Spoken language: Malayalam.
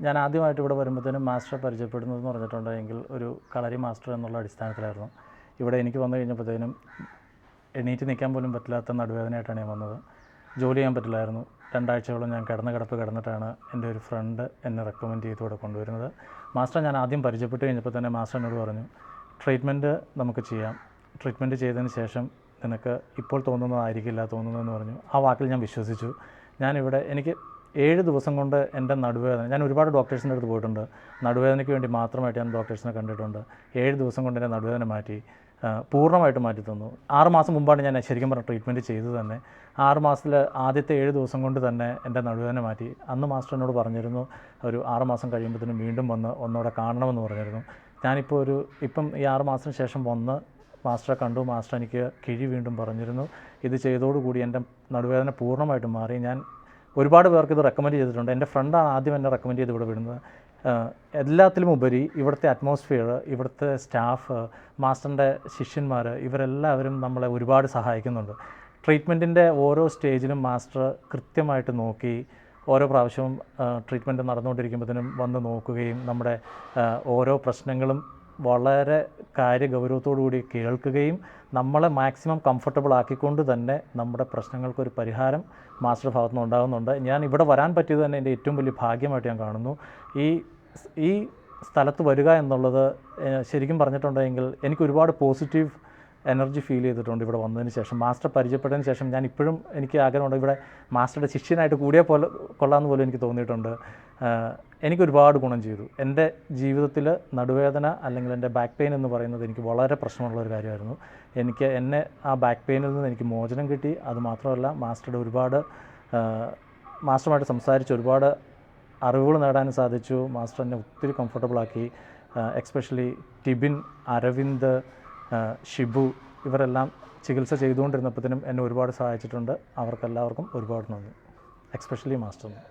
ഞാൻ ആദ്യമായിട്ട് ഇവിടെ വരുമ്പോഴത്തേനും മാസ്റ്ററെ പരിചയപ്പെടുന്നതെന്ന് പറഞ്ഞിട്ടുണ്ടെങ്കിൽ ഒരു കളരി മാസ്റ്റർ എന്നുള്ള അടിസ്ഥാനത്തിലായിരുന്നു. ഇവിടെ എനിക്ക് വന്നു കഴിഞ്ഞപ്പോഴത്തേനും എണീറ്റ് നിൽക്കാൻ പോലും പറ്റില്ലാത്ത നടുവേദനയായിട്ടാണ് ഞാൻ വന്നത്. ജോലി ചെയ്യാൻ പറ്റില്ലായിരുന്നു. 2 ആഴ്ചയോളം ഞാൻ കിടന്നിട്ടാണ് എൻ്റെ ഒരു ഫ്രണ്ട് എന്നെ റെക്കമെൻഡ് ചെയ്ത് ഇവിടെ കൊണ്ടുവരുന്നത്. മാസ്റ്ററെ ഞാൻ ആദ്യം പരിചയപ്പെട്ട് കഴിഞ്ഞപ്പോൾ തന്നെ മാസ്റ്റർ എന്നോട് പറഞ്ഞു, ട്രീറ്റ്മെൻറ്റ് നമുക്ക് ചെയ്യാം, ട്രീറ്റ്മെൻറ്റ് ചെയ്തതിന് ശേഷം നിനക്ക് ഇപ്പോൾ തോന്നുന്നതെന്ന് പറഞ്ഞു. ആ വാക്കിൽ ഞാൻ വിശ്വസിച്ചു. ഞാനിവിടെ എനിക്ക് 7 ദിവസം കൊണ്ട് എൻ്റെ നടുവേദന, ഞാൻ ഒരുപാട് ഡോക്ടേഴ്സിൻ്റെ അടുത്ത് പോയിട്ടുണ്ട്, നടുവേദനയ്ക്ക് വേണ്ടി മാത്രമായിട്ട് ഞാൻ ഡോക്ടേഴ്സിനെ കണ്ടിട്ടുണ്ട്. 7 ദിവസം കൊണ്ട് എൻ്റെ നടുവേദന മാറ്റി, പൂർണ്ണമായിട്ട് മാറ്റി തന്നു. 6 മാസം മുമ്പാണ് ഞാൻ ശരിക്കും പറഞ്ഞ ട്രീറ്റ്മെൻറ്റ് ചെയ്തത് തന്നെ. 6 മാസത്തിൽ ആദ്യത്തെ 7 ദിവസം കൊണ്ട് തന്നെ എൻ്റെ നടുവേദന മാറ്റി. അന്ന് മാസ്റ്റർ എന്നോട് പറഞ്ഞിരുന്നു, ഒരു 6 മാസം കഴിയുമ്പോഴത്തേനും വീണ്ടും വന്ന് ഒന്നുകൂടെ കാണണമെന്ന് പറഞ്ഞിരുന്നു. ഞാനിപ്പോൾ ഇപ്പം ഈ 6 മാസത്തിന് ശേഷം വന്ന് മാസ്റ്ററെ കണ്ടു. മാസ്റ്റർ എനിക്ക് കിഴി വീണ്ടും പറഞ്ഞിരുന്നു. ഇത് ചെയ്തോടുകൂടി എൻ്റെ നടുവേദന പൂർണ്ണമായിട്ടും മാറി. ഞാൻ ഒരുപാട് പേർക്ക് ഇത് റെക്കമെൻഡ് ചെയ്തിട്ടുണ്ട്. എൻ്റെ ഫ്രണ്ടാണ് ആദ്യം എന്നെ റെക്കമെൻഡ് ചെയ്ത് ഇവിടെ വിടുന്നത്. എല്ലാത്തിലും ഉപരി ഇവിടുത്തെ അറ്റ്മോസ്ഫിയർ, ഇവിടുത്തെ സ്റ്റാഫ്, മാസ്റ്ററിൻ്റെ ശിഷ്യന്മാർ, ഇവരെല്ലാവരും നമ്മളെ ഒരുപാട് സഹായിക്കുന്നുണ്ട്. ട്രീറ്റ്മെൻറ്റിൻ്റെ ഓരോ സ്റ്റേജിലും മാസ്റ്റർ കൃത്യമായിട്ട് നോക്കി, ഓരോ പ്രാവശ്യവും ട്രീറ്റ്മെൻറ്റ് നടന്നുകൊണ്ടിരിക്കുമ്പോഴത്തേനും വന്ന് നോക്കുകയും നമ്മുടെ ഓരോ പ്രശ്നങ്ങളും വളരെ കാര്യഗൗരവത്തോടുകൂടി കേൾക്കുകയും നമ്മളെ മാക്സിമം കംഫർട്ടബിൾ ആക്കിക്കൊണ്ട് തന്നെ നമ്മുടെ പ്രശ്നങ്ങൾക്കൊരു പരിഹാരം മാസ്റ്റർ ഭാഗത്തു നിന്ന് ഉണ്ടാകുന്നുണ്ട്. ഞാൻ ഇവിടെ വരാൻ പറ്റിയത് തന്നെ എൻ്റെ ഏറ്റവും വലിയ ഭാഗ്യമായിട്ട് ഞാൻ കാണുന്നു. ഈ സ്ഥലത്ത് വരിക എന്നുള്ളത് ശരിക്കും പറഞ്ഞിട്ടുണ്ടെങ്കിൽ എനിക്ക് ഒരുപാട് പോസിറ്റീവ് എനർജി ഫീൽ ചെയ്തിട്ടുണ്ട് ഇവിടെ വന്നതിന് ശേഷം. മാസ്റ്റർ പരിചയപ്പെട്ടതിന് ശേഷം ഞാൻ ഇപ്പോഴും എനിക്ക് ആഗ്രഹമുണ്ട് ഇവിടെ മാസ്റ്ററുടെ ശിഷ്യനായിട്ട് കൂടിയേ കൊള്ളാമെന്ന് പോലും എനിക്ക് തോന്നിയിട്ടുണ്ട്. എനിക്കൊരുപാട് ഗുണം ചെയ്തു. എൻ്റെ ജീവിതത്തിൽ നടുവേദന അല്ലെങ്കിൽ എൻ്റെ ബാക്ക് പെയിൻ എന്ന് പറയുന്നത് എനിക്ക് വളരെ പ്രശ്നമുള്ളൊരു കാര്യമായിരുന്നു. എന്നെ ആ ബാക്ക് പെയിനിൽ നിന്ന് എനിക്ക് മോചനം കിട്ടി. അതുമാത്രമല്ല, മാസ്റ്ററുമായിട്ട് സംസാരിച്ച് ഒരുപാട് അറിവുകൾ നേടാനും സാധിച്ചു. മാസ്റ്റർ എന്നെ ഒത്തിരി കംഫർട്ടബിളാക്കി. എക്സ്പെഷ്യലി ടിബിൻ, അരവിന്ദ്, ഷിബു, ഇവരെല്ലാം ചികിത്സ ചെയ്തുകൊണ്ടിരുന്നപ്പോഴത്തേനും എന്നെ ഒരുപാട് സഹായിച്ചിട്ടുണ്ട്. അവർക്കെല്ലാവർക്കും ഒരുപാട് നന്ദി, എക്സ്പെഷ്യലി മാസ്റ്ററിന്.